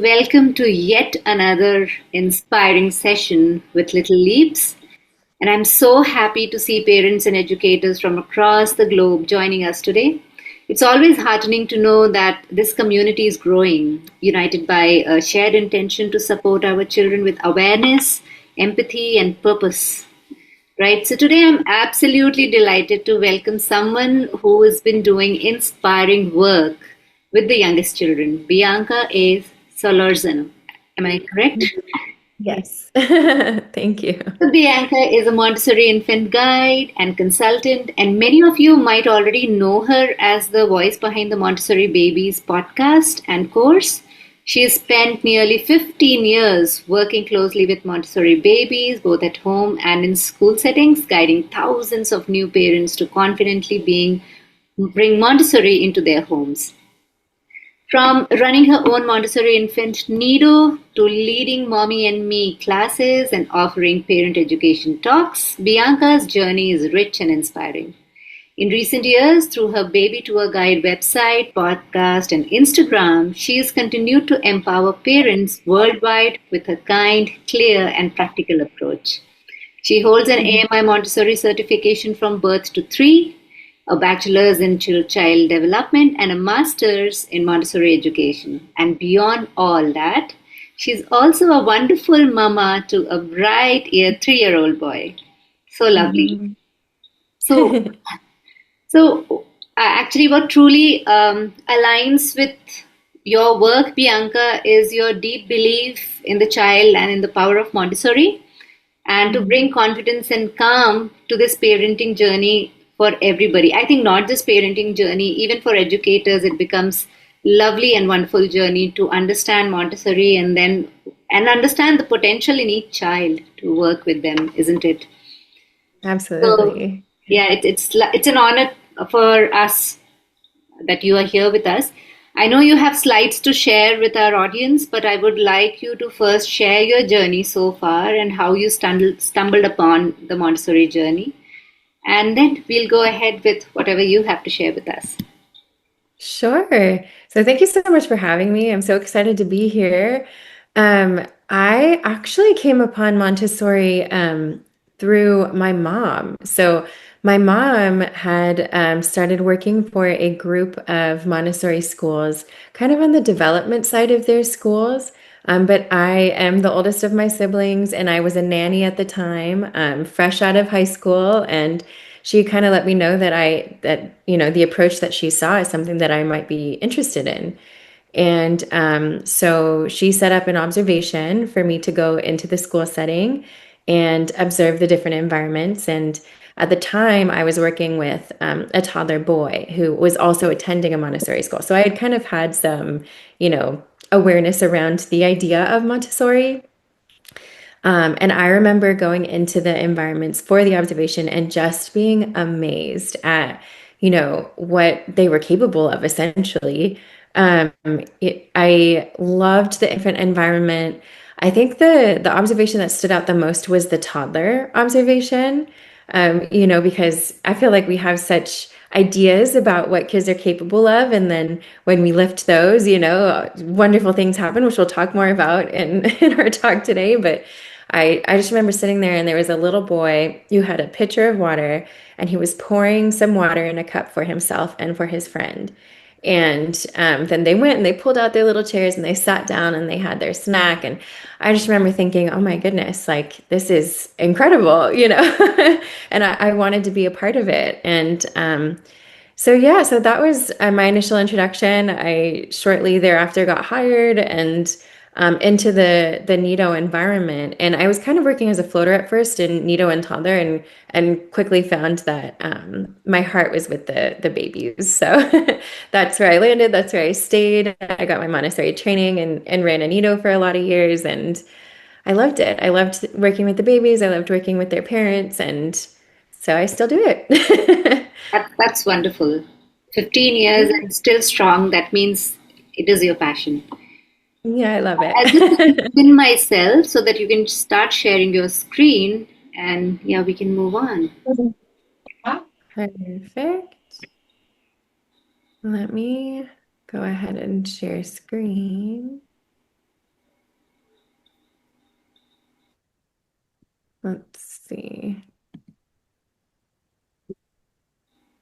Welcome to yet another inspiring session with Little Leaps. And I'm so happy to see parents and educators from across the globe joining us today. It's always heartening to know that this community is growing, united by a shared intention to support our children with awareness, empathy, and purpose. Right, so today I'm absolutely delighted to welcome someone who has been doing inspiring work with the youngest children, Bianca A. Solorzano. Am I correct? Yes. Thank you. So Bianca is a Montessori infant guide and consultant, and many of you might already know her as the voice behind the Montessori Babies podcast and course. She has spent nearly 15 years working closely with Montessori babies, both at home and in school settings, guiding thousands of new parents to confidently bring Montessori into their homes. From running her own Montessori infant nido to leading Mommy and Me classes and offering parent education talks, Bianca's journey is rich and inspiring. In recent years, through her Baby Tour Guide website, podcast, and Instagram, she has continued to empower parents worldwide with her kind, clear, and practical approach. She holds an AMI Montessori certification from birth to three, a bachelor's in child development, and a master's in Montessori education. And beyond all that, she's also a wonderful mama to a bright 3-year-old boy. So lovely. Mhm. So, actually, what truly aligns with your work, Bianca, is your deep belief in the child and in the power of Montessori, and to bring confidence and calm to this parenting journey for everybody. I think not just parenting journey, even for educators, it becomes lovely and wonderful journey to understand Montessori and understand the potential in each child to work with them, isn't it? So Absolutely. yeah, it's an honor for us that you are here with us. I know you have slides to share with our audience, but I would like you to first share your journey so far and how you stumbled upon the Montessori journey. And then we'll go ahead with whatever you have to share with us. Sure. So thank you so much for having me. I'm so excited to be here. I actually came upon Montessori through my mom. So my mom had started working for a group of Montessori schools, kind of on the development side of their schools. But I am the oldest of my siblings, and I was a nanny at the time, fresh out of high school, and she kind of let me know that the approach that she saw is something that I might be interested in. And so she set up an observation for me to go into the school setting and observe the different environments. And at the time, I was working with a toddler boy who was also attending a Montessori school. So I had kind of had some, awareness around the idea of Montessori. And I remember going into the environments for the observation and just being amazed at, what they were capable of essentially. Um, I loved the infant environment. I think the observation that stood out the most was the toddler observation. Because I feel like we have such ideas about what kids are capable of, and then when we lift those, wonderful things happen, which we'll talk more about in in our talk today. But I just remember sitting there, and there was a little boy who had a pitcher of water, and he was pouring some water in a cup for himself and for his friend. And then they went and they pulled out their little chairs and they sat down and they had their snack. And I just remember thinking, oh my goodness, like this is incredible, and I wanted to be a part of it. And so that was my initial introduction. I shortly thereafter got hired and into the Nido environment, and I was kind of working as a floater at first in Nido and toddler, and quickly found that my heart was with the babies. So that's where I landed. That's where I stayed. I got my Montessori training and ran a Nido for a lot of years, and I loved it. I loved working with the babies. I loved working with their parents, and so I still do it. That's wonderful. 15 years and still strong. That means it is your passion. Yeah, I love I'll just it. pin myself so that you can start sharing your screen and yeah, we can move on. Perfect. Let me go ahead and share screen. Let's see.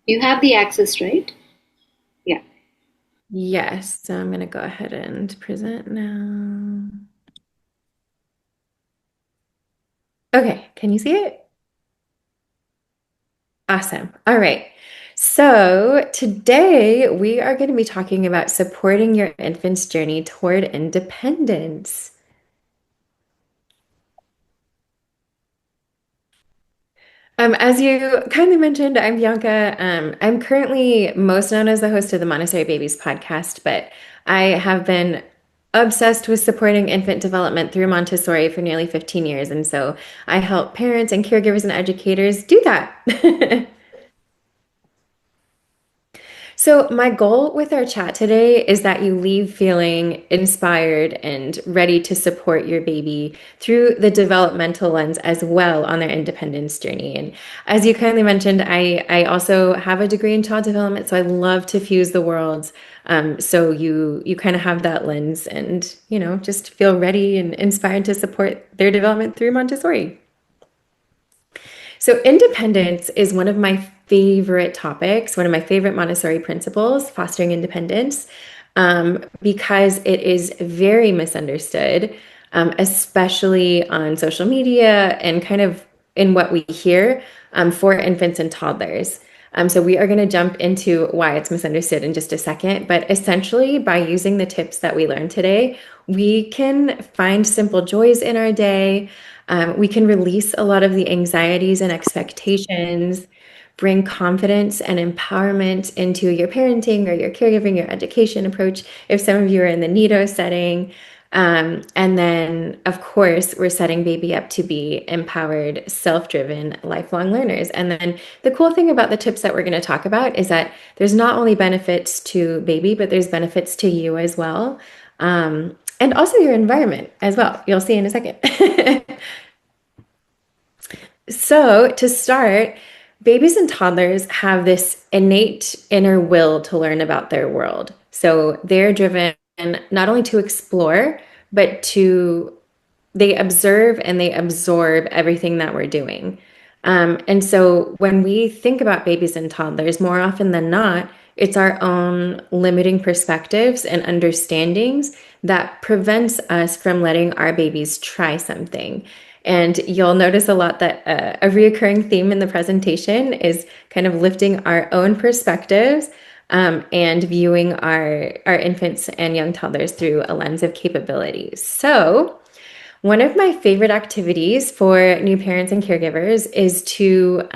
You have the access, right? Yeah. Yes, so I'm going to go ahead and present now. Okay, can you see it? Awesome. All right. So today we are going to be talking about supporting your infant's journey toward independence. As you kindly mentioned, I'm Bianca. I'm currently most known as the host of the Montessori Babies podcast, but I have been obsessed with supporting infant development through Montessori for nearly 15 years. And so I help parents and caregivers and educators do that. So, my goal with our chat today is that you leave feeling inspired and ready to support your baby through the developmental lens as well on their independence journey. And as you kindly mentioned, I also have a degree in child development, so I love to fuse the worlds. So you kind of have that lens and, just feel ready and inspired to support their development through Montessori. So, independence is one of my favorite topics, one of my favorite Montessori principles, fostering independence, because it is very misunderstood, especially on social media and kind of in what we hear for infants and toddlers. So, we are going to jump into why it's misunderstood in just a second. But essentially, by using the tips that we learned today, we can find simple joys in our day. We can release a lot of the anxieties and expectations, bring confidence and empowerment into your parenting or your caregiving, your education approach, if some of you are in the NIDO setting. And then, of course, we're setting baby up to be empowered, self-driven, lifelong learners. And then the cool thing about the tips that we're going to talk about is that there's not only benefits to baby, but there's benefits to you as well. And also your environment as well. You'll see in a second. So, to start, babies and toddlers have this innate inner will to learn about their world. So, they're driven not only to explore, but they observe and they absorb everything that we're doing. And so when we think about babies and toddlers, more often than not, it's our own limiting perspectives and understandings that prevents us from letting our babies try something. And you'll notice a lot that a reoccurring theme in the presentation is kind of lifting our own perspectives and viewing our infants and young toddlers through a lens of capabilities. So, one of my favorite activities for new parents and caregivers is to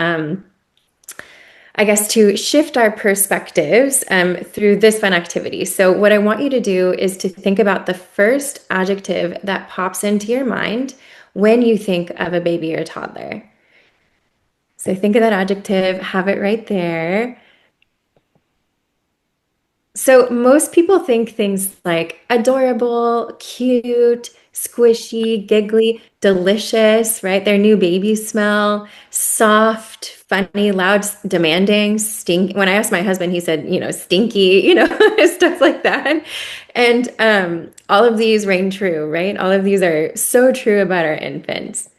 shift our perspectives through this fun activity. So, what I want you to do is to think about the first adjective that pops into your mind when you think of a baby or toddler. So, think of that adjective, have it right there. So most people think things like adorable, cute, squishy, giggly, delicious, right? Their new baby smell, soft, funny, loud, demanding, stink. When I asked my husband, he said, stinky, stuff like that. And all of these reign true, right? All of these are so true about our infants.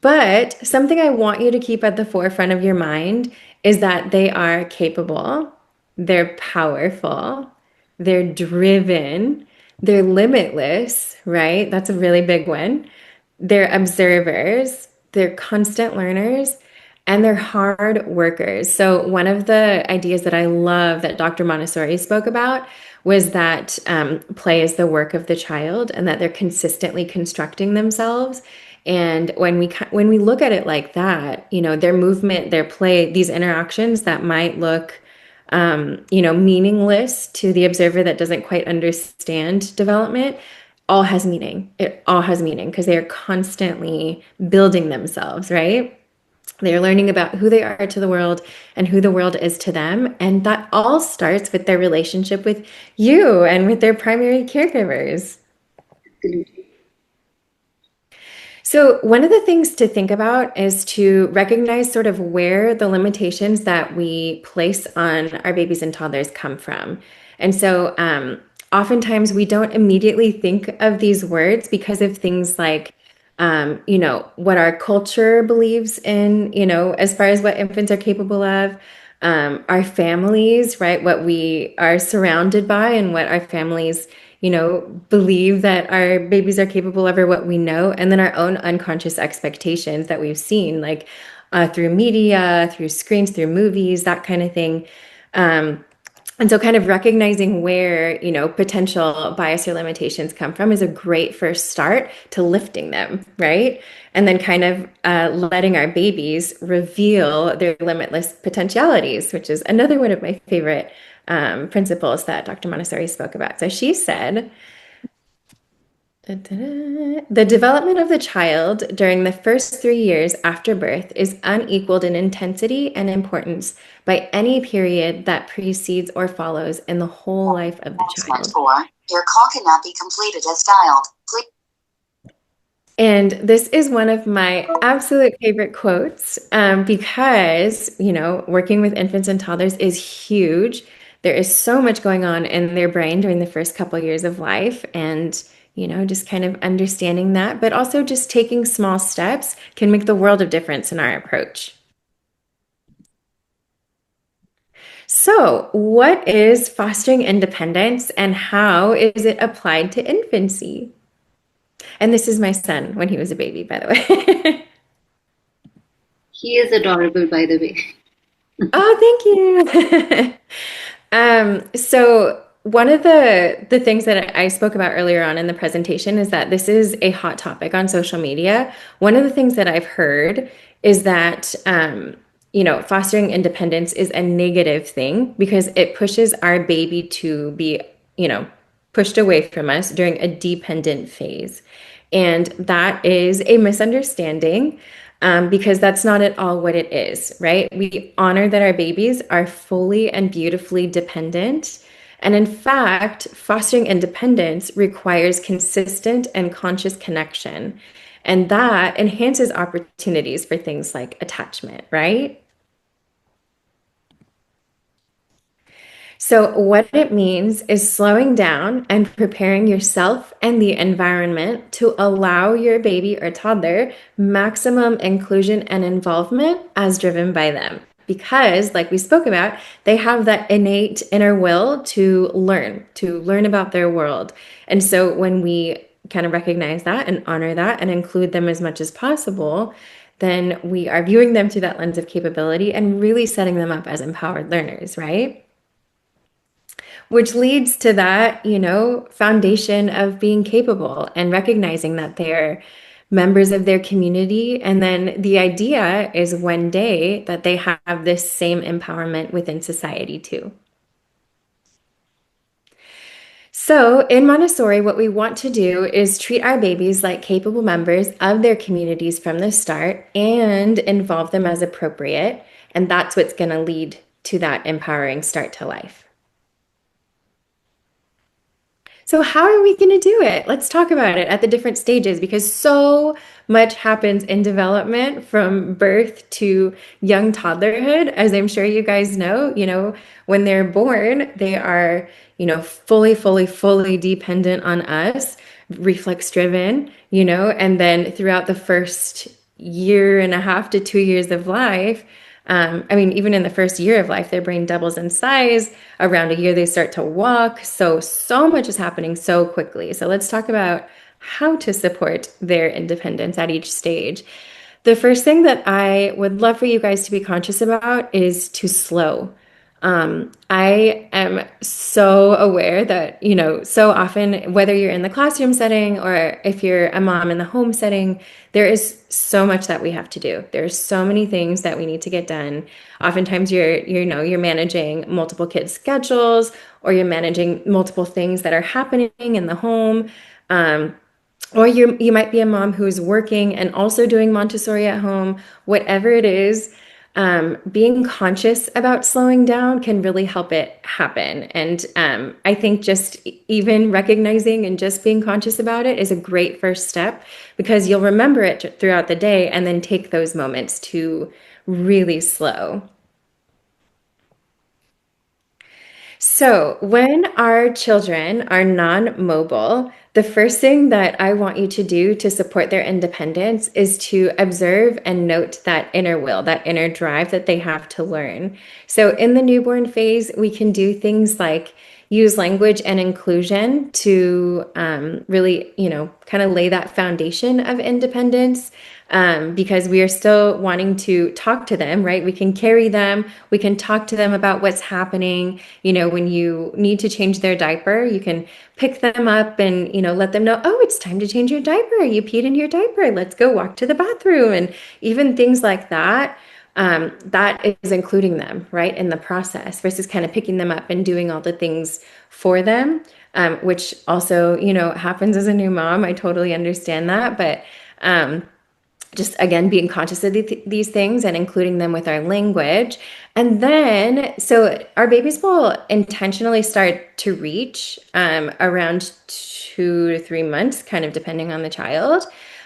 But something I want you to keep at the forefront of your mind is that they are capable, they're powerful, they're driven, they're limitless, right? That's a really big one. They're observers, they're constant learners, and they're hard workers. So, one of the ideas that I love that Dr. Montessori spoke about was that play is the work of the child and that they're consistently constructing themselves. And when we look at it like that, their movement, their play, these interactions that might look meaningless to the observer that doesn't quite understand development, all has meaning. It all has meaning because they are constantly building themselves, right? They're learning about who they are to the world and who the world is to them. And that all starts with their relationship with you and with their primary caregivers. Absolutely. So, one of the things to think about is to recognize sort of where the limitations that we place on our babies and toddlers come from. And so, oftentimes we don't immediately think of these words because of things like what our culture believes in, as far as what infants are capable of, our families, right? What we are surrounded by and what our families, believe that our babies are capable of or what we know, and then our own unconscious expectations that we've seen, like through media, through screens, through movies, that kind of thing. Um, and so kind of recognizing where, potential bias or limitations come from is a great first start to lifting them, right? And then kind of letting our babies reveal their limitless potentialities, which is another one of my favorite principles that Dr. Montessori spoke about. So she said, the development of the child during the first 3 years after birth is unequaled in intensity and importance by any period that precedes or follows in the whole life of the child. Your call cannot be completed as dialed. Please. And this is one of my absolute favorite quotes because, working with infants and toddlers is huge. There is so much going on in their brain during the first couple years of life. And, just kind of understanding that, but also just taking small steps can make the world of difference in our approach. So, what is fostering independence and how is it applied to infancy? And this is my son when he was a baby, by the way. He is adorable, by the way. Oh, thank you. So one of the things that I spoke about earlier on in the presentation is that this is a hot topic on social media. One of the things that I've heard is that fostering independence is a negative thing because it pushes our baby to be, pushed away from us during a dependent phase. And that is a misunderstanding because that's not at all what it is, right? We honor that our babies are fully and beautifully dependent. And in fact, fostering independence requires consistent and conscious connection. And that enhances opportunities for things like attachment, right? So, what it means is slowing down and preparing yourself and the environment to allow your baby or toddler maximum inclusion and involvement as driven by them. Because, like we spoke about, they have that innate inner will to learn about their world. And so, when we kind of recognize that and honor that and include them as much as possible, then we are viewing them through that lens of capability and really setting them up as empowered learners, right? Which leads to that, foundation of being capable and recognizing that they're members of their community. And then the idea is one day that they have this same empowerment within society too. So in Montessori, what we want to do is treat our babies like capable members of their communities from the start and involve them as appropriate. And that's what's going to lead to that empowering start to life. So how are we going to do it? Let's talk about it at the different stages because so much happens in development from birth to young toddlerhood. As I'm sure you guys know, when they're born, they are, fully dependent on us, reflex driven, and then throughout the first year and a half to 2 years of life, even in the first year of life, their brain doubles in size. Around a year, they start to walk. So much is happening so quickly. So let's talk about how to support their independence at each stage. The first thing that I would love for you guys to be conscious about is to slow. I am so aware that, so often, whether you're in the classroom setting or if you're a mom in the home setting, there is so much that we have to do. There's so many things that we need to get done. Oftentimes you're managing multiple kids' schedules or you're managing multiple things that are happening in the home. Or you might be a mom who's working and also doing Montessori at home, whatever it is. Being conscious about slowing down can really help it happen. And I think just even recognizing and just being conscious about it is a great first step because you'll remember it throughout the day and then take those moments to really slow. So when our children are non-mobile, the first thing that I want you to do to support their independence is to observe and note that inner will, that inner drive that they have to learn. So in the newborn phase, we can do things like use language and inclusion to really, kind of lay that foundation of independence. Because we are still wanting to talk to them, right? We can carry them. We can talk to them about what's happening. When you need to change their diaper, you can pick them up and, let them know, oh, it's time to change your diaper. You peed in your diaper. Let's go walk to the bathroom. And even things like that. That is including them, right, in the process versus kind of picking them up and doing all the things for them, which also, happens as a new mom. I totally understand that. But just again, being conscious of these things and including them with our language. And then, so our babies will intentionally start to reach around 2 to 3 months, kind of depending on the child.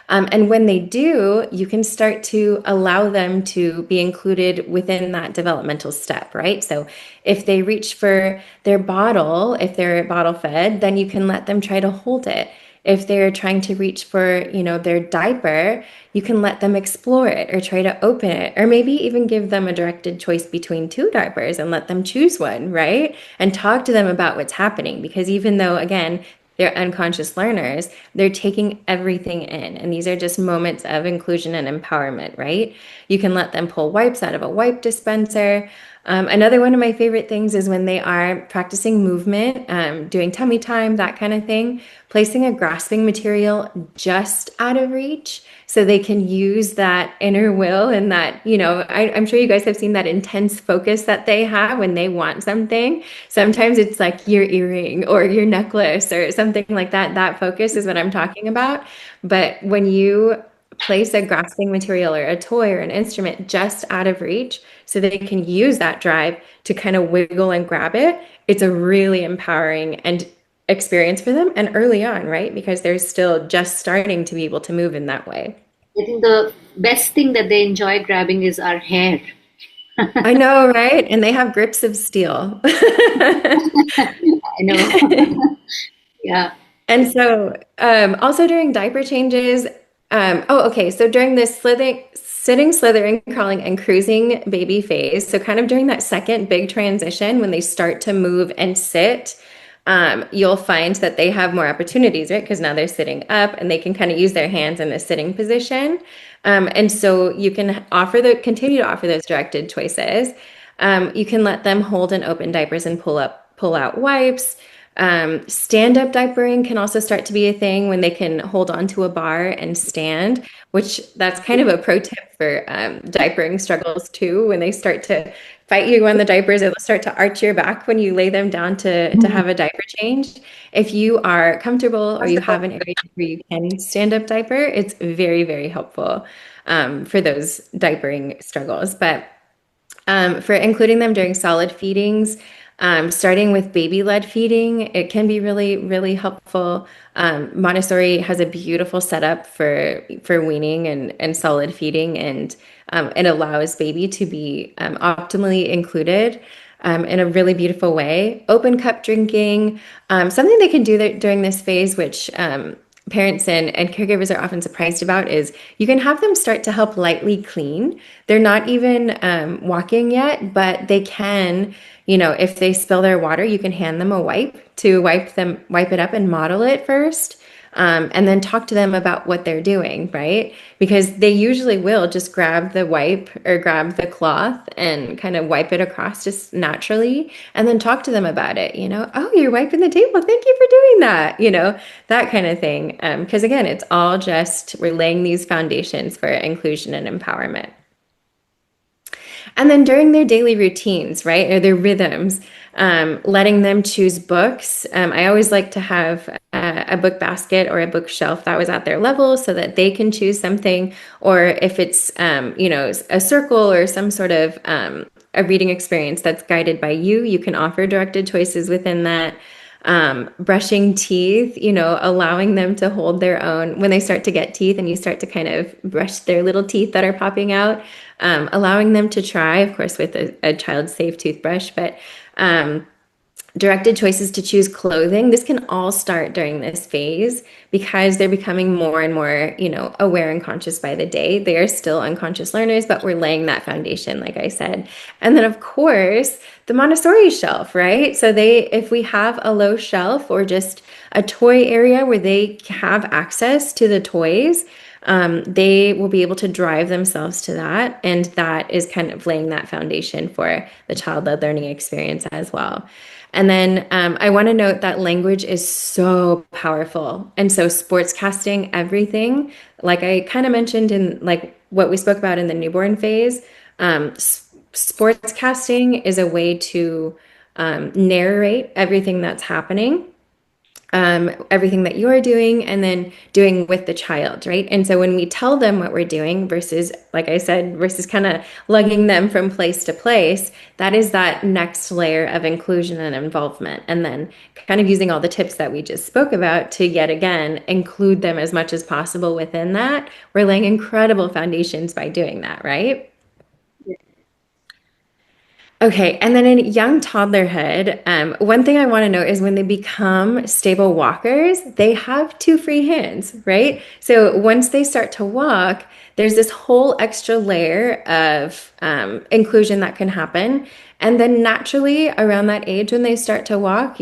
And when they do, you can start to allow them to be included within that developmental step, right? So if they reach for their bottle, if they're bottle fed, then you can let them try to hold it. If they're trying to reach for, their diaper, you can let them explore it or try to open it, or maybe even give them a directed choice between 2 diapers and let them choose one, right? And talk to them about what's happening, because even though, again, they're unconscious learners, they're taking everything in. And these are just moments of inclusion and empowerment, right? You can let them pull wipes out of a wipe dispenser. Another one of my favorite things is when they are practicing movement, doing tummy time, that kind of thing, placing a grasping material just out of reach so they can use that inner will and that, I'm sure you guys have seen that intense focus that they have when they want something. Sometimes it's like your earring or your necklace or something like that. That focus is what I'm talking about. But when you place a grasping material or a toy or an instrument just out of reach so they can use that drive to kind of wiggle and grab it, it's a really empowering and experience for them, and early on, right? Because they're still just starting to be able to move in that way. I think the best thing that they enjoy grabbing is our hair. I know, right? And they have grips of steel. I know. Yeah. And so also during diaper changes, so during this sitting, slithering, crawling, and cruising baby phase, so kind of during that second big transition when they start to move and sit, you'll find that they have more opportunities, right? Because now they're sitting up and they can kind of use their hands in a sitting position. And so you can continue to offer those directed choices. You can let them hold and open diapers and pull out wipes. Stand-up diapering can also start to be a thing when they can hold onto a bar and stand, which that's kind of a pro tip for diapering struggles too. When they start to fight you on the diapers, it'll start to arch your back when you lay them down to have a diaper change. If you are comfortable or you have an area where you can stand up diaper, it's very, very helpful for those diapering struggles. But for including them during solid feedings, starting with baby-led feeding, it can be really, really helpful. Montessori has a beautiful setup for weaning and solid feeding, and it allows baby to be optimally included in a really beautiful way. Open cup drinking, something they can do during this phase, which parents and caregivers are often surprised about, is you can have them start to help lightly clean. They're not even walking yet, but they can, if they spill their water, you can hand them a wipe to wipe it up and model it first. And then talk to them about what they're doing, right? Because they usually will just grab the wipe or grab the cloth and kind of wipe it across just naturally, and then talk to them about it. Oh, you're wiping the table. Thank you for doing that. That kind of thing. Because again, it's all just, we're laying these foundations for inclusion and empowerment. And then during their daily routines, right, or their rhythms, letting them choose books. I always like to have a book basket or a bookshelf that was at their level so that they can choose something. Or if it's, a circle or some sort of a reading experience that's guided by you, you can offer directed choices within that. Brushing teeth, allowing them to hold their own when they start to get teeth and you start to kind of brush their little teeth that are popping out, allowing them to try, of course, with a child-safe toothbrush, but directed choices to choose clothing. This can all start during this phase because they're becoming more and more, aware and conscious by the day. They are still unconscious learners, but we're laying that foundation, like I said. And then, of course, the Montessori shelf, right? So if we have a low shelf or just a toy area where they have access to the toys, they will be able to drive themselves to that. And that is kind of laying that foundation for the child-led learning experience as well. And then I want to note that language is so powerful. And so sports casting everything, like I kind of mentioned in like what we spoke about in the newborn phase, sports casting is a way to narrate everything that's happening, everything that you're doing and then doing with the child, right? And so when we tell them what we're doing versus, like I said, versus kind of lugging them from place to place, that is that next layer of inclusion and involvement. And then kind of using all the tips that we just spoke about to yet again include them as much as possible within that. We're laying incredible foundations by doing that, right? Okay, and then in young toddlerhood, one thing I want to note is when they become stable walkers, they have two free hands, right? So once they start to walk, there's this whole extra layer of inclusion that can happen. And then naturally, around that age when they start to walk,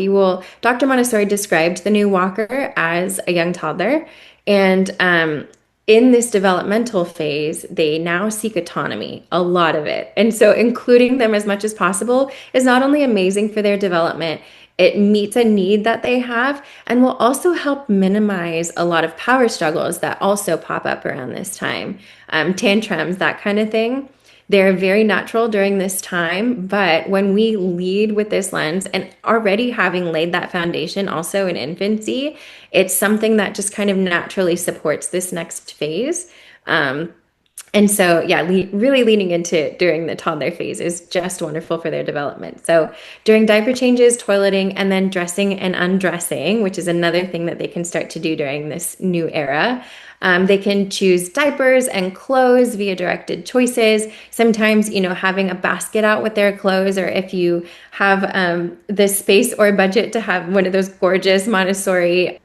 Dr. Montessori described the new walker as a young toddler. And in this developmental phase, they now seek autonomy, a lot of it. And so including them as much as possible is not only amazing for their development, it meets a need that they have and will also help minimize a lot of power struggles that also pop up around this time. Tantrums, that kind of thing. They're very natural during this time, but when we lead with this lens and already having laid that foundation also in infancy, it's something that just kind of naturally supports this next phase. And so, yeah, really leaning into during the toddler phase is just wonderful for their development. So during diaper changes, toileting, and then dressing and undressing, which is another thing that they can start to do during this new era, they can choose diapers and clothes via directed choices. Sometimes, having a basket out with their clothes, or if you have the space or budget to have one of those gorgeous Montessori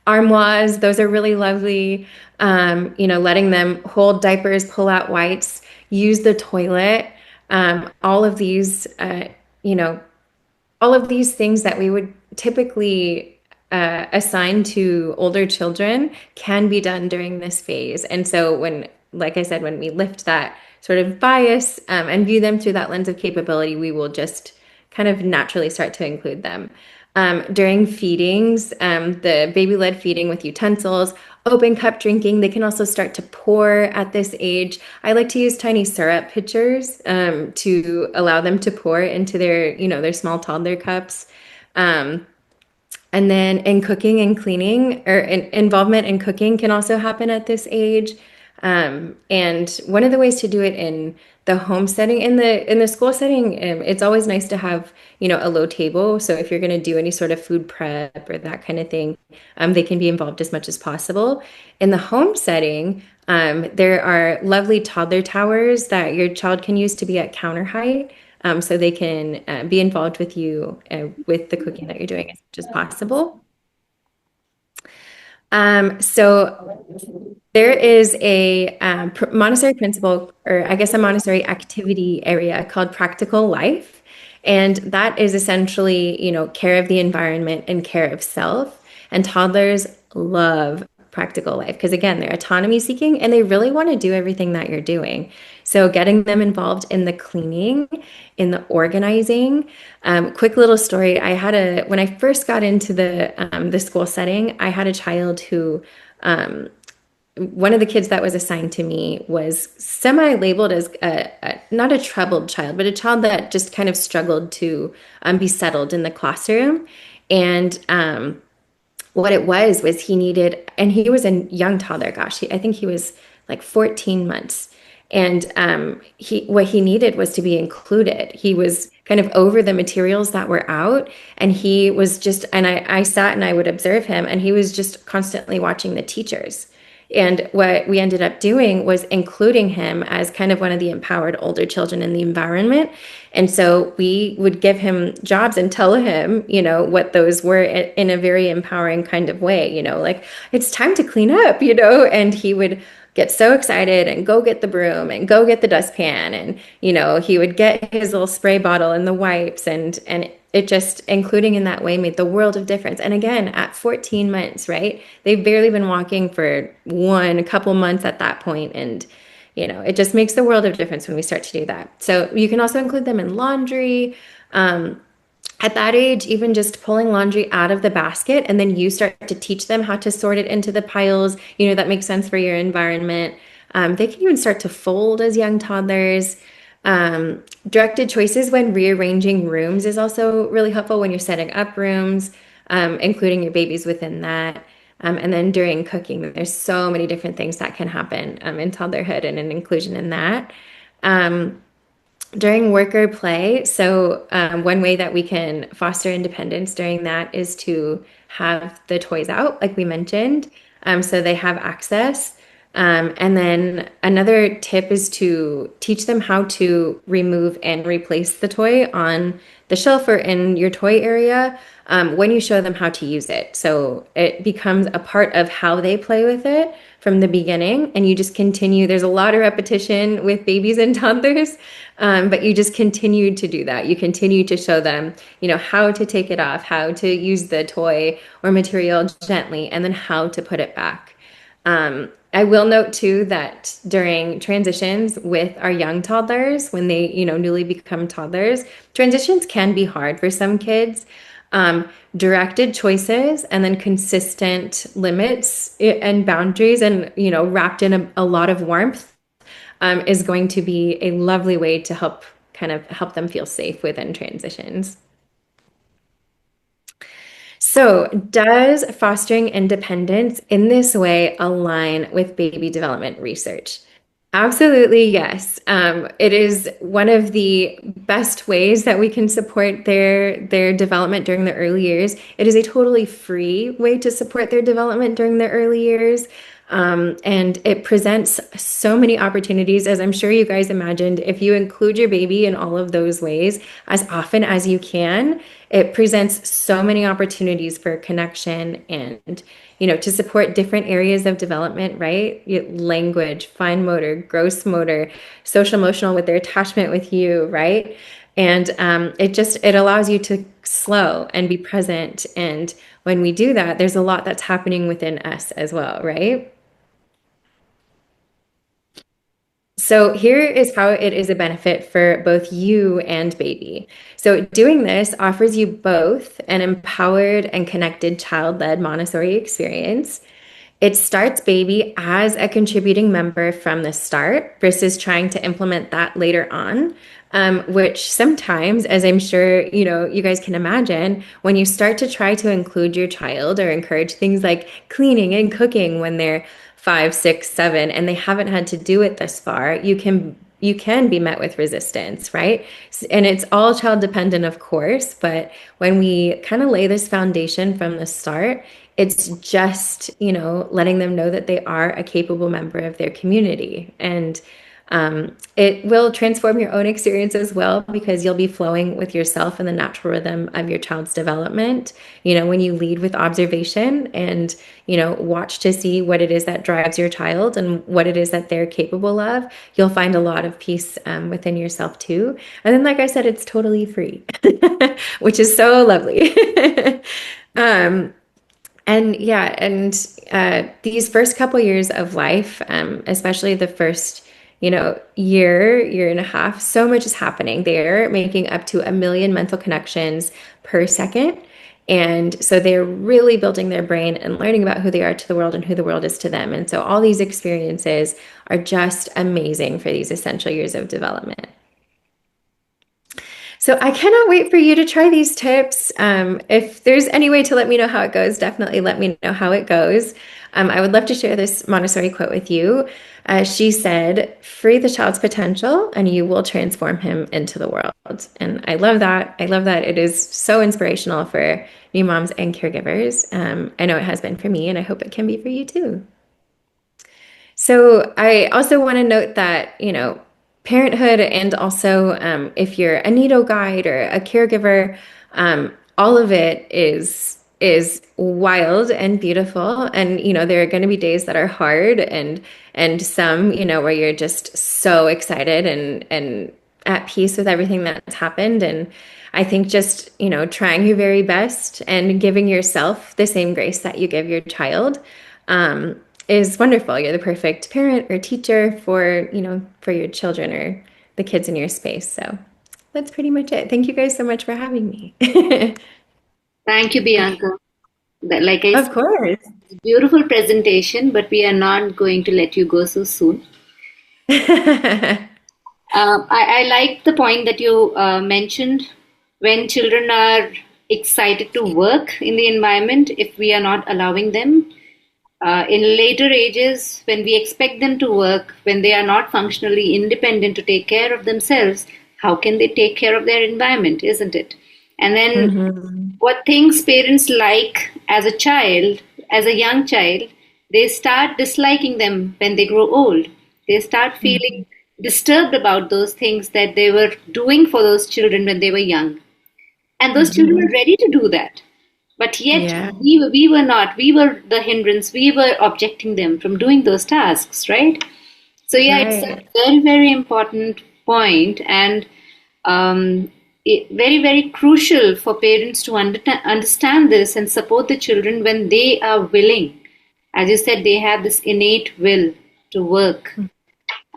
armoires, those are really lovely. Letting them hold diapers, pull out wipes, use the toilet, all of these, all of these things that we would typically assign to older children can be done during this phase. And so like I said, when we lift that sort of bias and view them through that lens of capability, we will just kind of naturally start to include them. During feedings, the baby-led feeding with utensils, open cup drinking, they can also start to pour at this age. I like to use tiny syrup pitchers to allow them to pour into their small toddler cups. And then in cooking and cleaning, or involvement in cooking can also happen at this age. And one of the ways to do it in the home setting, in the school setting, it's always nice to have, a low table. So if you're going to do any sort of food prep or that kind of thing, they can be involved as much as possible. In the home setting, there are lovely toddler towers that your child can use to be at counter height. So they can be involved with you with the cooking that you're doing as much as possible. So there is a Montessori principle, or I guess a Montessori activity area called Practical Life. And that is essentially, care of the environment and care of self. And toddlers love practical life because, again, they're autonomy seeking and they really want to do everything that you're doing. So getting them involved in the cleaning, in the organizing. Quick little story. When I first got into the school setting, I had a child who, one of the kids that was assigned to me was semi-labeled as not a troubled child, but a child that just kind of struggled to be settled in the classroom. And what it was he needed, and he was a young toddler, gosh, I think he was like 14 months. And what he needed was to be included. He was kind of over the materials that were out, and he was just, and I sat and I would observe him, and he was just constantly watching the teachers. And what we ended up doing was including him as kind of one of the empowered older children in the environment. And so we would give him jobs and tell him, what those were in a very empowering kind of way, like it's time to clean up, and he would get so excited and go get the broom and go get the dustpan. And, he would get his little spray bottle and the wipes and it just including in that way made the world of difference. And again, at 14 months, right? They've barely been walking for a couple months at that point. And, it just makes the world of difference when we start to do that. So you can also include them in laundry. At that age, even just pulling laundry out of the basket and then you start to teach them how to sort it into the piles, that makes sense for your environment. They can even start to fold as young toddlers. Directed choices when rearranging rooms is also really helpful when you're setting up rooms, including your babies within that. And then during cooking, there's so many different things that can happen in toddlerhood and an inclusion in that. During work or play, so one way that we can foster independence during that is to have the toys out, like we mentioned, so they have access. And then another tip is to teach them how to remove and replace the toy on the shelf or in your toy area when you show them how to use it. So it becomes a part of how they play with it from the beginning, and you just continue. There's a lot of repetition with babies and toddlers, but you just continue to do that. You continue to show them, how to take it off, how to use the toy or material gently, and then how to put it back. I will note too that during transitions with our young toddlers, when they, newly become toddlers, transitions can be hard for some kids. Directed choices and then consistent limits and boundaries and, wrapped in a lot of warmth is going to be a lovely way to help them feel safe within transitions. So, does fostering independence in this way align with baby development research? Absolutely, yes. It is one of the best ways that we can support their development during the early years. It is a totally free way to support their development during the early years. And it presents so many opportunities, as I'm sure you guys imagined. If you include your baby in all of those ways as often as you can, it presents so many opportunities for connection and, to support different areas of development, right? Language, fine motor, gross motor, social emotional with their attachment with you, right? And it allows you to slow and be present. And when we do that, there's a lot that's happening within us as well, right? So here is how it is a benefit for both you and baby. So doing this offers you both an empowered and connected child-led Montessori experience. It starts baby as a contributing member from the start versus trying to implement that later on, which sometimes, as I'm sure, you guys can imagine, when you start to try to include your child or encourage things like cleaning and cooking when they're 5, 6, 7, and they haven't had to do it thus far, you can be met with resistance, right? And it's all child dependent, of course, but when we kind of lay this foundation from the start, it's just, letting them know that they are a capable member of their community. And it will transform your own experience as well, because you'll be flowing with yourself and the natural rhythm of your child's development. When you lead with observation and, watch to see what it is that drives your child and what it is that they're capable of, you'll find a lot of peace within yourself too. And then, like I said, it's totally free, which is so lovely. And yeah, and these first couple years of life, especially the first, year and a half, so much is happening. They're making up to 1 million mental connections per second. And so they're really building their brain and learning about who they are to the world and who the world is to them. And so all these experiences are just amazing for these essential years of development. So I cannot wait for you to try these tips. If there's any way to let me know how it goes, definitely let me know how it goes. I would love to share this Montessori quote with you. She said, "Free the child's potential and you will transform him into the world." And I love that. I love that. It is so inspirational for new moms and caregivers. I know it has been for me, and I hope it can be for you too. So I also want to note that, parenthood and also if you're a needo guide or a caregiver, all of it is wild and beautiful. And, there are going to be days that are hard and some, where you're just so excited and at peace with everything that's happened. And I think just, trying your very best and giving yourself the same grace that you give your child is wonderful. You're the perfect parent or teacher for your children or the kids in your space. So that's pretty much it. Thank you guys so much for having me. Thank you, Bianca. Like I Of said, course. beautiful presentation, but we are not going to let you go so soon. I like the point that you mentioned when children are excited to work in the environment, if we are not allowing them. In later ages, when we expect them to work, when they are not functionally independent to take care of themselves, how can they take care of their environment, isn't it? And then what things parents like as a child, as a young child, they start disliking them when they grow old. They start feeling disturbed about those things that they were doing for those children when they were young. And those children were ready to do that. But yet Yeah. we were not. We were the hindrance. We were objecting them from doing those tasks, right? So yeah, it's a Right. very, very important point and very, very crucial for parents to understand this and support the children when they are willing. As you said, they have this innate will to work.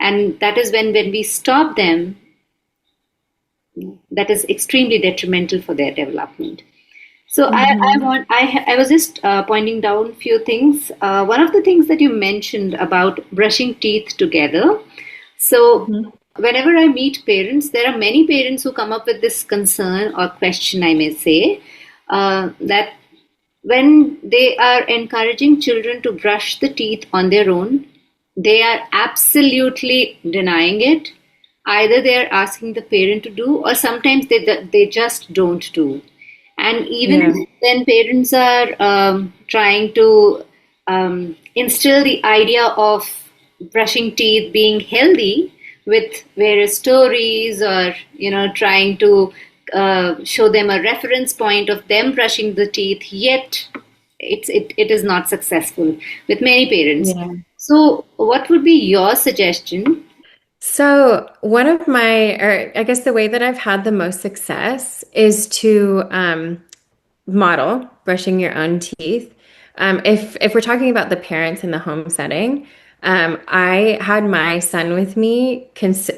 And that is when we stop them, that is extremely detrimental for their development. So I was just pointing down few things. One of the things that you mentioned about brushing teeth together. So whenever I meet parents, there are many parents who come up with this concern or question, I may say, that when they are encouraging children to brush the teeth on their own, they are absolutely denying it. Either they are asking the parent to do, or sometimes they just don't do. And even when parents are trying to instill the idea of brushing teeth being healthy with various stories or, trying to show them a reference point of them brushing the teeth, yet it is not successful with many parents. Yeah. So what would be your suggestion? So one of or I guess the way that I've had the most success is to model brushing your own teeth. If we're talking about the parents in the home setting, I had my son with me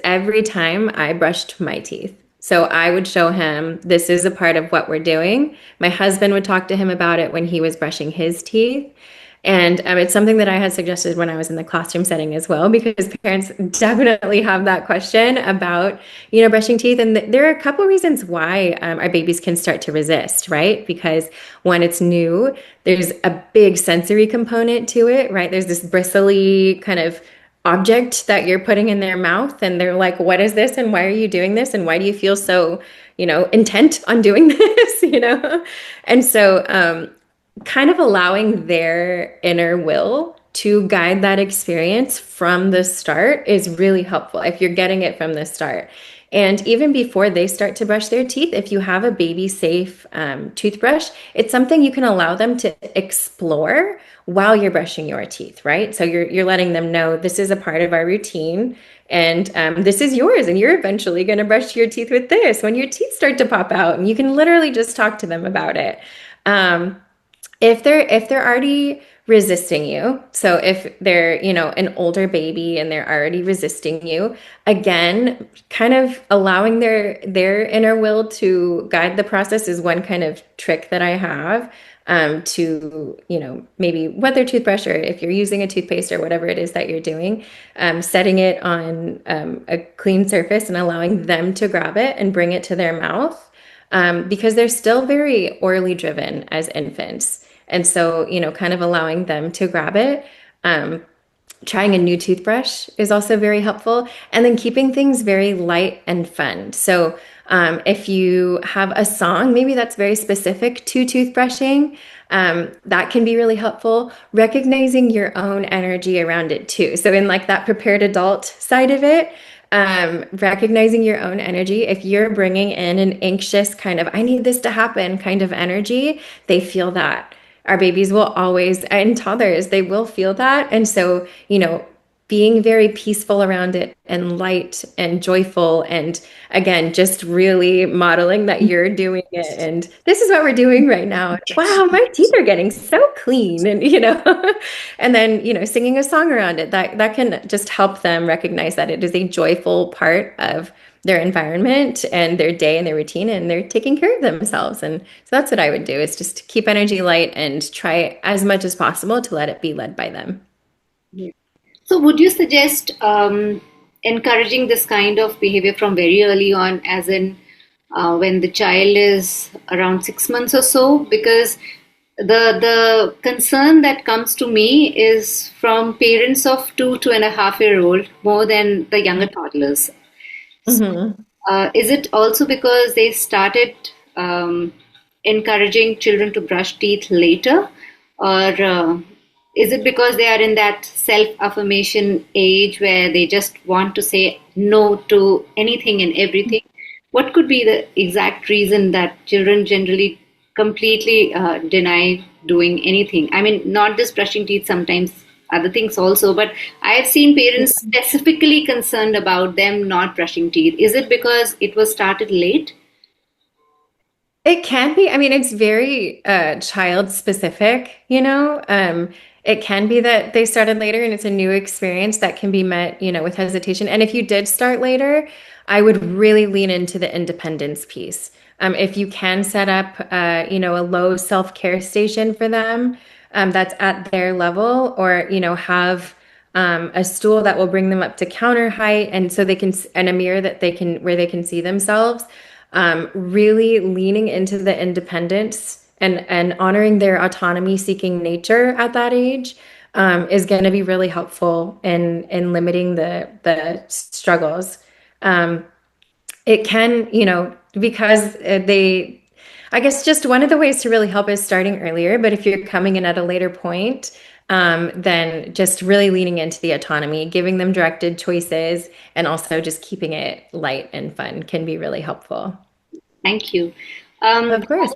every time I brushed my teeth. So I would show him this is a part of what we're doing. My husband would talk to him about it when he was brushing his teeth. And it's something that I had suggested when I was in the classroom setting as well, because parents definitely have that question about, brushing teeth. And there are a couple reasons why our babies can start to resist, right? Because when it's new, there's a big sensory component to it, right? There's this bristly kind of object that you're putting in their mouth, and they're like, what is this? And why are you doing this? And why do you feel so, intent on doing this, And so, kind of allowing their inner will to guide that experience from the start is really helpful if you're getting it from the start. And even before they start to brush their teeth, if you have a baby safe toothbrush, it's something you can allow them to explore while you're brushing your teeth, right? So you're letting them know this is a part of our routine, and this is yours, and you're eventually going to brush your teeth with this when your teeth start to pop out, and you can literally just talk to them about it. If they're already resisting you, so if they're, an older baby and they're already resisting you, again, kind of allowing their inner will to guide the process is one kind of trick that I have to, maybe wet their toothbrush, or if you're using a toothpaste or whatever it is that you're doing, setting it on a clean surface and allowing them to grab it and bring it to their mouth. Because they're still very orally driven as infants. And so, kind of allowing them to grab it. Trying a new toothbrush is also very helpful. And then keeping things very light and fun. So if you have a song, maybe that's very specific to toothbrushing, That can be really helpful. Recognizing your own energy around it too. So in like that prepared adult side of it, recognizing your own energy. If you're bringing in an anxious kind of, I need this to happen kind of energy, they feel that. Our babies will always, and toddlers, they will feel that. And so, being very peaceful around it and light and joyful. And again, just really modeling that you're doing it. And this is what we're doing right now. Wow, my teeth are getting so clean. And, and then, singing a song around it that can just help them recognize that it is a joyful part of their environment and their day and their routine, and they're taking care of themselves. And so that's what I would do, is just keep energy light and try as much as possible to let it be led by them. So would you suggest encouraging this kind of behavior from very early on, as in when the child is around 6 months or so? Because the concern that comes to me is from parents of 2.5 year old more than the younger toddlers. Mm-hmm. Is it also because they started encouraging children to brush teeth later, or is it because they are in that self-affirmation age where they just want to say no to anything and everything? What could be the exact reason that children generally completely deny doing anything? I mean, not just brushing teeth, sometimes other things also, but I have seen parents specifically concerned about them not brushing teeth. Is it because it was started late? It can be. I mean, it's very child specific, It can be that they started later and it's a new experience that can be met, with hesitation. And if you did start later, I would really lean into the independence piece. If you can set up, a low self-care station for them, that's at their level, or, have a stool that will bring them up to counter height, and so they can, and a mirror that where they can see themselves. Really leaning into the independence and honoring their autonomy seeking nature at that age is going to be really helpful in limiting the struggles. It can, because I guess just one of the ways to really help is starting earlier. But if you're coming in at a later point, then just really leaning into the autonomy, giving them directed choices, and also just keeping it light and fun can be really helpful. Thank you. Of course.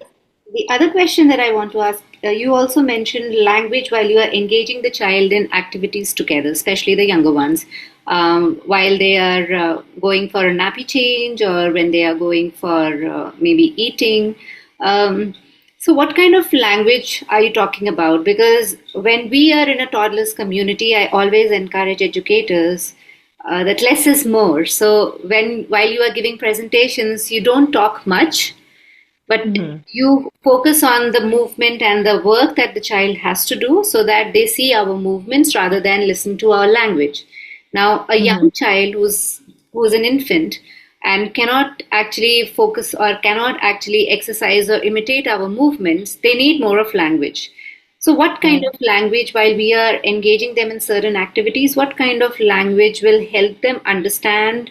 The other question that I want to ask, you also mentioned language while you are engaging the child in activities together, especially the younger ones, while they are going for a nappy change, or when they are going for maybe eating. So what kind of language are you talking about? Because when we are in a toddlers community, I always encourage educators that less is more. So while you are giving presentations, you don't talk much, but you focus on the movement and the work that the child has to do, so that they see our movements rather than listen to our language. Now, a young child who's an infant and cannot actually focus or cannot actually exercise or imitate our movements, they need more of language. So what kind of language, while we are engaging them in certain activities, what kind of language will help them understand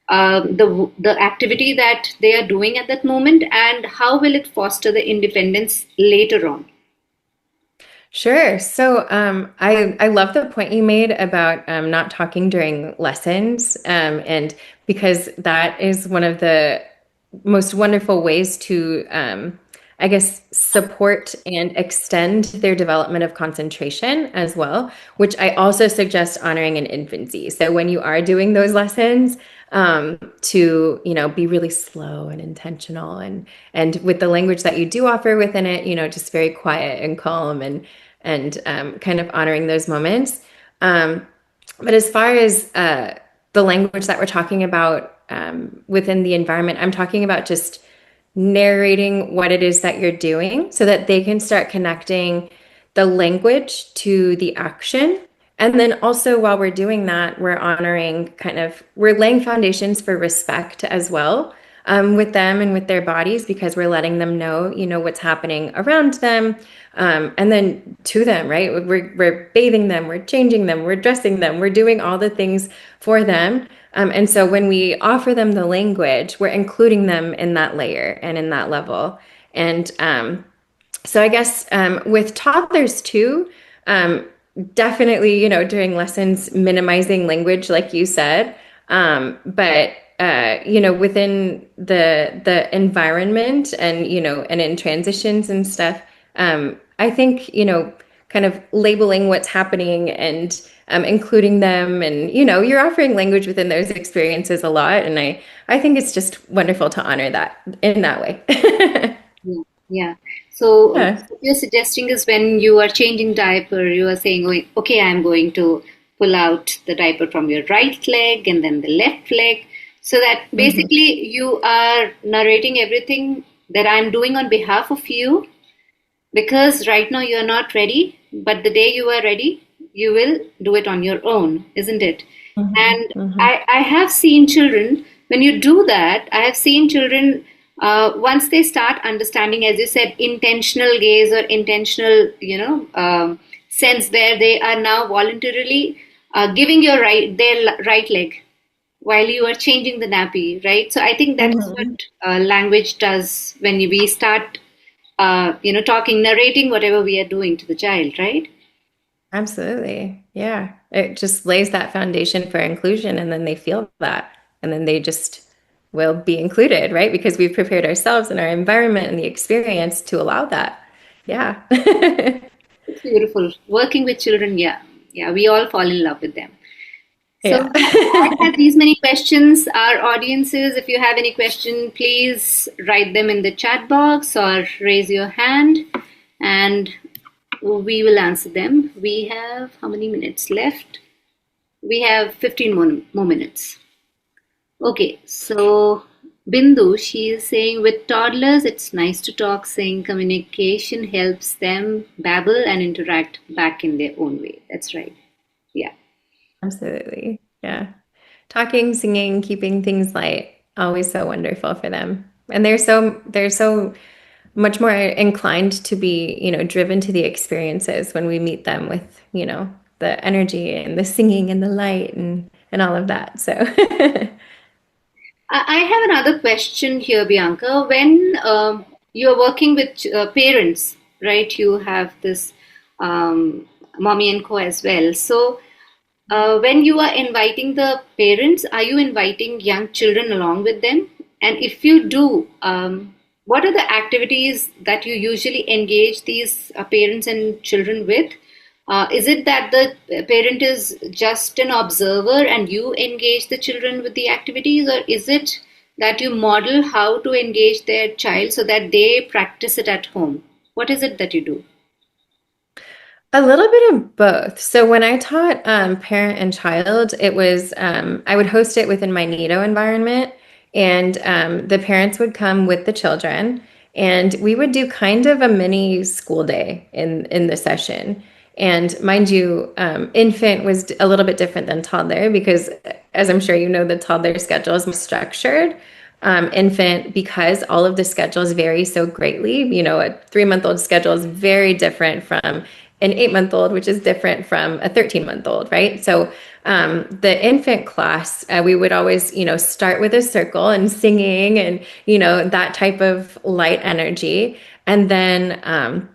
the activity that they are doing at that moment, and how will it foster the independence later on? Sure. So I love the point you made about not talking during lessons, and because that is one of the most wonderful ways to, I guess, support and extend their development of concentration as well, which I also suggest honoring in infancy. So when you are doing those lessons, to, be really slow and intentional, and with the language that you do offer within it, just very quiet and calm, and kind of honoring those moments. But as far as the language that we're talking about within the environment, I'm talking about just narrating what it is that you're doing so that they can start connecting the language to the action. And then also, while we're doing that, we're laying foundations for respect as well, with them and with their bodies, because we're letting them know, what's happening around them, and then to them, right? We're bathing them, we're changing them, we're dressing them, we're doing all the things for them. And so when we offer them the language, we're including them in that layer and in that level. And So I guess with toddlers too, um, definitely, during lessons, minimizing language, like you said. But within the environment and and in transitions and stuff, I think kind of labeling what's happening and including them, and you're offering language within those experiences a lot, and I think it's just wonderful to honor that in that way. Yeah. Yeah. So Yeah. what you're suggesting is when you are changing diaper, you are saying, "Oh, okay, I'm going to pull out the diaper from your right leg and then the left leg." So that Mhm. basically you are narrating everything that I'm doing on behalf of you, because right now you're not ready, but the day you are ready, you will do it on your own, isn't it? Mhm. And Mhm. I have seen children, when you do that, I have seen children, once they start understanding, as you said, intentional gaze or intentional, sense, where they are now voluntarily giving your right leg while you are changing the nappy, right? So I think that is what Mhm. language does when we start, talking, narrating whatever we are doing to the child, right? Absolutely. Yeah. It just lays that foundation for inclusion, and then they feel that, and then they just will be included, right? Because we've prepared ourselves and our environment and the experience to allow that. Yeah. It's beautiful. Working with children, yeah. Yeah, we all fall in love with them. So Yeah. yeah, I had these many questions. Our audiences, if you have any question, please write them in the chat box or raise your hand and we will answer them. We have how many minutes left? We have 15 more minutes. Okay, so Bindu, she is saying with toddlers, it's nice to talk, saying communication helps them babble and interact back in their own way. That's right. Yeah. Absolutely. Yeah. Talking, singing, keeping things light, always so wonderful for them. And they're so much more inclined to be, driven to the experiences when we meet them with, the energy and the singing and the light and all of that. So I have another question here, Bianca. When you're working with parents, right? You have this mommy and co as well. So, when you are inviting the parents, are you inviting young children along with them? And if you do, what are the activities that you usually engage these parents and children with? Is it that the parent is just an observer and you engage the children with the activities, or is it that you model how to engage their child so that they practice it at home? What is it that you do? a little bit of both. So when I taught parent and child, it was I would host it within my Nido environment, and the parents would come with the children, and we would do kind of a mini school day in the session. And mind you, infant was a little bit different than toddler because, as I'm sure you know, the toddler schedule is more structured. Infant, because all of the schedules vary so greatly. A 3-month-old schedule is very different from an 8-month-old, which is different from a 13-month-old, right? So the infant class, we would always, start with a circle and singing and, that type of light energy. And then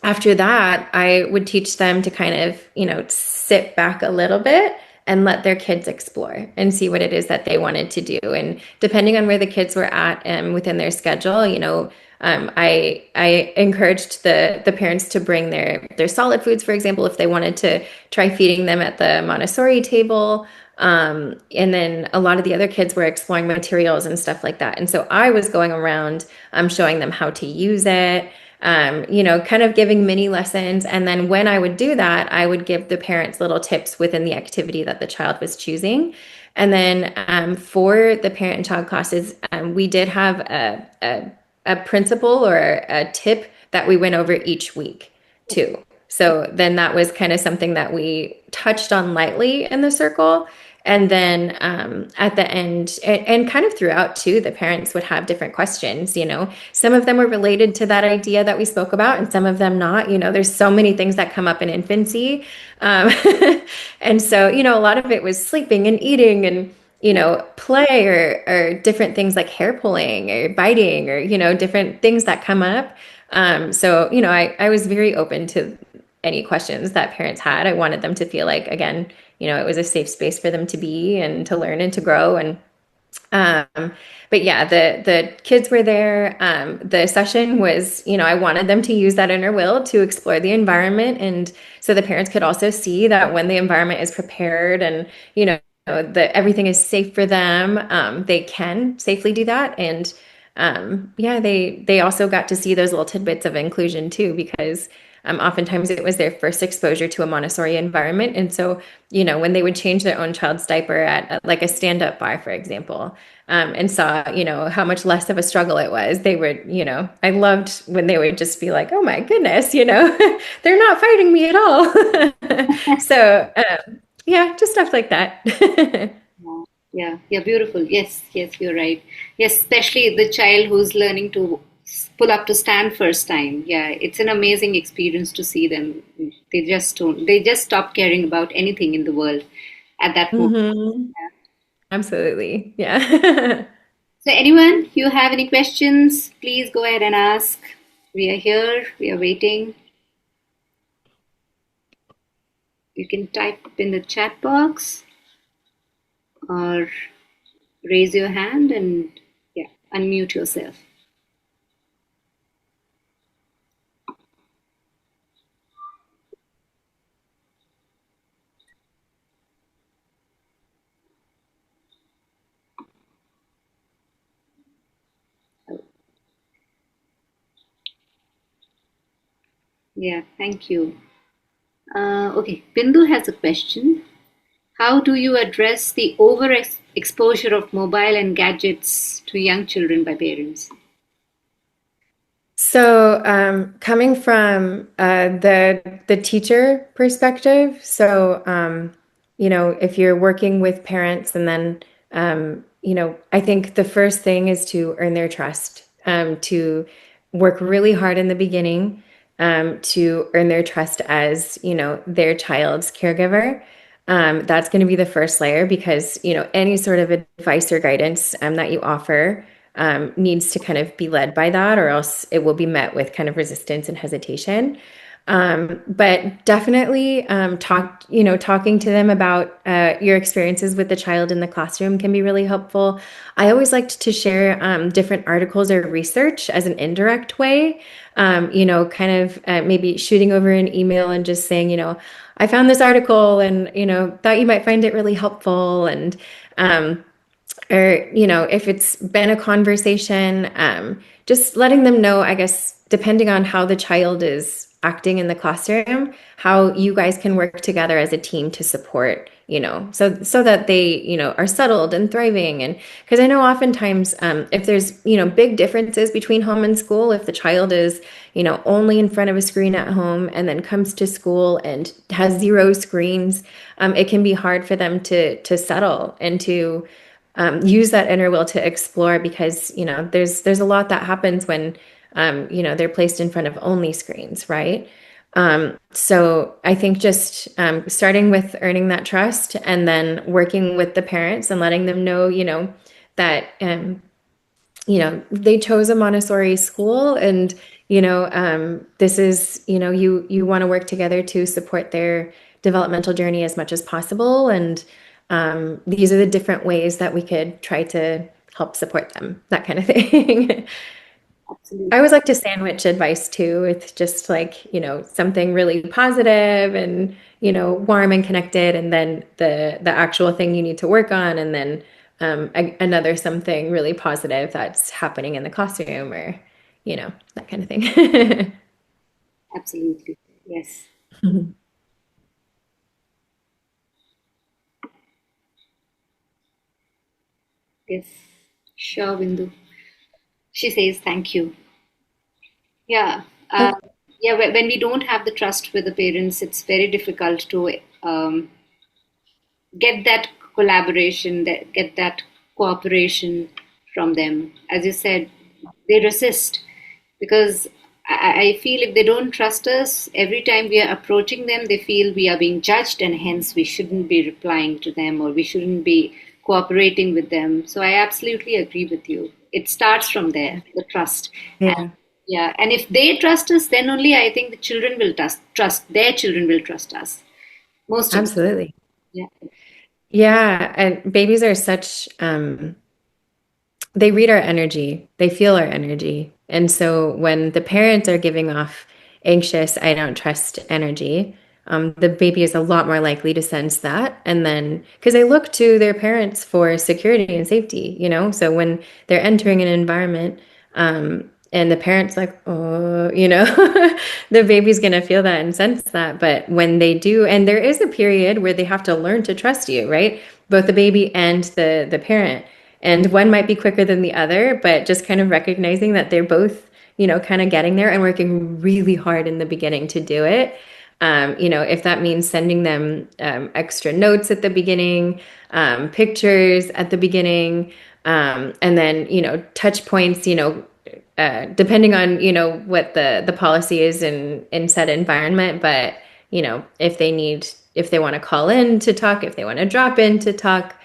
after that, I would teach them to kind of, sit back a little bit and let their kids explore and see what it is that they wanted to do. And depending on where the kids were at within their schedule, I encouraged the parents to bring their solid foods, for example, if they wanted to try feeding them at the Montessori table. And then a lot of the other kids were exploring materials and stuff like that. And so I was going around showing them how to use it, kind of giving mini lessons. And then when I would do that, I would give the parents little tips within the activity that the child was choosing. And then for the parent and child classes, we did have a principle or a tip that we went over each week too. So then that was kind of something that we touched on lightly in the circle. And then at the end, and kind of throughout too, the parents would have different questions. Some of them were related to that idea that we spoke about, and some of them not. There's so many things that come up in infancy. Um, and so, a lot of it was sleeping and eating and, play or different things like hair pulling or biting or, different things that come up. So, I was very open to any questions that parents had. I wanted them to feel like, again, it was a safe space for them to be and to learn and to grow. And but yeah, the kids were there. The session was, I wanted them to use that inner will to explore the environment, and so the parents could also see that when the environment is prepared and that everything is safe for them, they can safely do that. And yeah, they also got to see those little tidbits of inclusion too, because oftentimes it was their first exposure to a Montessori environment. And so, when they would change their own child's diaper at like a stand-up bar, for example, and saw, how much less of a struggle it was, they would, I loved when they would just be like, oh my goodness, they're not fighting me at all. So, yeah, just stuff like that. Yeah, beautiful. Yes, you're right. Yes, especially the child who's learning to pull up to stand first time. Yeah, it's an amazing experience to see them. They just stop caring about anything in the world at that moment. Mhm. Absolutely. Yeah. So anyone, you have any questions, please go ahead and ask. We are here, we are waiting. You can type in the chat box or raise your hand and unmute yourself. Yeah, thank you. Okay, Bindu has a question. How do you address the overexposure of mobile and gadgets to young children by parents? So, coming from the teacher perspective, so if you're working with parents, and then I think the first thing is to earn their trust, to work really hard in the beginning, to earn their trust as their child's caregiver. That's going to be the first layer, because any sort of advice or guidance that you offer needs to kind of be led by that, or else it will be met with kind of resistance and hesitation. But definitely talking to them about your experiences with the child in the classroom can be really helpful. I always liked to share different articles or research as an indirect way, kind of maybe shooting over an email and just saying, I found this article and, thought you might find it really helpful. And or if it's been a conversation, just letting them know, I guess, depending on how the child is acting in the classroom, how you guys can work together as a team to support, so that they are settled and thriving. And because I know oftentimes if there's big differences between home and school, if the child is only in front of a screen at home and then comes to school and has zero screens, it can be hard for them to settle and to use that inner will to explore, because there's a lot that happens when they're placed in front of only screens, right? So I think just starting with earning that trust, and then working with the parents and letting them know that they chose a Montessori school, and this is you want to work together to support their developmental journey as much as possible. And these are the different ways that we could try to help support them, that kind of thing. Absolutely. I always like to sandwich advice too. It's just like, something really positive and, warm and connected, and then the actual thing you need to work on, and then another something really positive that's happening in the classroom, or, that kind of thing. Absolutely. Yes. Yes. Sure, Bindu. She says thank you. Yeah. When we don't have the trust with the parents, it's very difficult to get that collaboration, get that cooperation from them. As you said, they resist because I feel if they don't trust us, every time we are approaching them, they feel we are being judged, and hence we shouldn't be replying to them, or we shouldn't be cooperating with them. So I absolutely agree with you. It starts from there, the trust. And Yeah. Yeah, and if they trust us, then only I think the children will trust their children will trust us. Most of the time. Absolutely. Yeah. Yeah, and babies are such they read our energy, they feel our energy. And so when the parents are giving off anxious, I don't trust energy, the baby is a lot more likely to sense that. And then, because they look to their parents for security and safety, you know? So when they're entering an environment, and the parent's like, oh, you know, the baby's going to feel that and sense that. But when they do, and there is a period where they have to learn to trust you, right? Both the baby and the parent. And one might be quicker than the other, but just kind of recognizing that they're both, you know, kind of getting there and working really hard in the beginning to do it. You know, if that means sending them extra notes at the beginning, pictures at the beginning, and then, you know, touch points, you know, depending on, you know, what the policy is in said environment. But, you know, if they want to call in to talk, if they want to drop in to talk,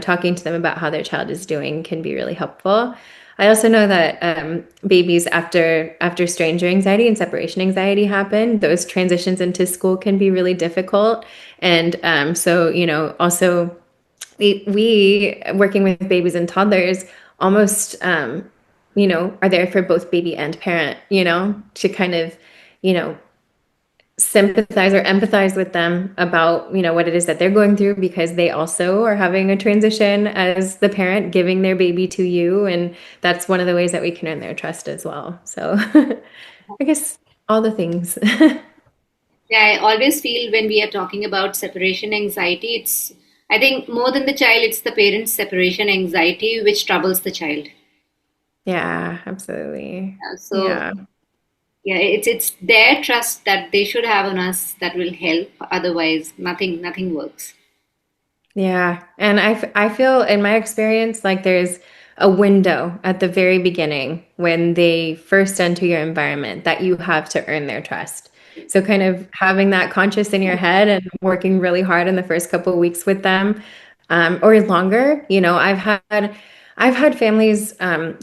talking to them about how their child is doing can be really helpful. I also know that babies after stranger anxiety and separation anxiety happen, those transitions into school can be really difficult. And so, you know, also we working with babies and toddlers almost, you know, are there for both baby and parent, you know, to kind of, you know, sympathize or empathize with them about, you know, what it is that they're going through, because they also are having a transition as the parent giving their baby to you, and that's one of the ways that we can earn their trust as well. So I guess all the things. Yeah, I always feel when we are talking about separation anxiety, it's, I think more than the child, it's the parent's separation anxiety which troubles the child. Yeah, absolutely. So Yeah. yeah, it's their trust that they should have on us that will help. Otherwise, nothing works. Yeah. And I feel in my experience like there's a window at the very beginning when they first enter your environment that you have to earn their trust. So kind of having that conscious in your head and working really hard in the first couple of weeks with them, or longer. You know, I've had families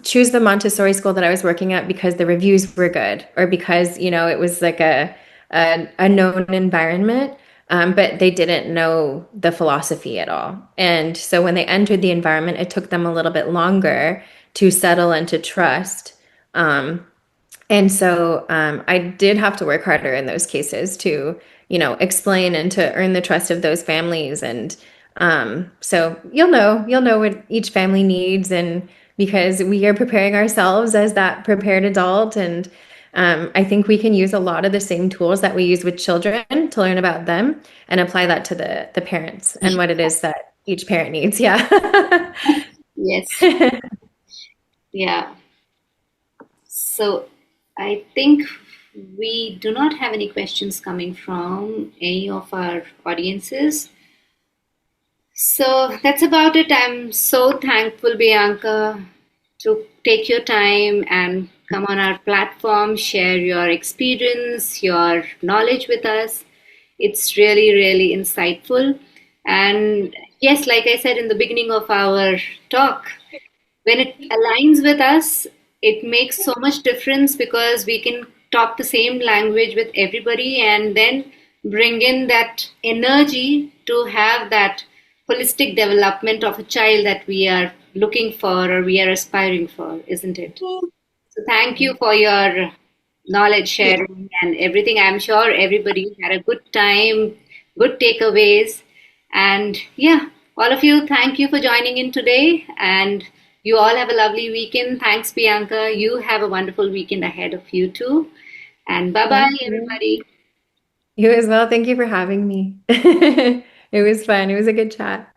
choose the Montessori school that I was working at because the reviews were good, or because, you know, it was like a known environment, but they didn't know the philosophy at all. And so when they entered the environment, it took them a little bit longer to settle and to trust. And so I did have to work harder in those cases to, you know, explain and to earn the trust of those families. And so you'll know what each family needs, and because we are preparing ourselves as that prepared adult, and I think we can use a lot of the same tools that we use with children to learn about them and apply that to the parents and what it is that each parent needs. Yeah. Yes. Yeah. So I think we do not have any questions coming from any of our audiences. So that's about it. I'm so thankful, Bianca, to take your time and come on our platform, share your experience, your knowledge with us. It's really, really insightful. And yes, like I said in the beginning of our talk, when it aligns with us, it makes so much difference because we can talk the same language with everybody and then bring in that energy to have that holistic development of a child that we are looking for or we are aspiring for, isn't it? So thank you for your knowledge sharing and everything. I'm sure everybody had a good time, good takeaways. And yeah, all of you, thank you for joining in today. And you all have a lovely weekend. Thanks, Bianca. You have a wonderful weekend ahead of you too. And bye bye, Thank you. everybody. You as well. Thank you for having me. It was fun. It was a good chat.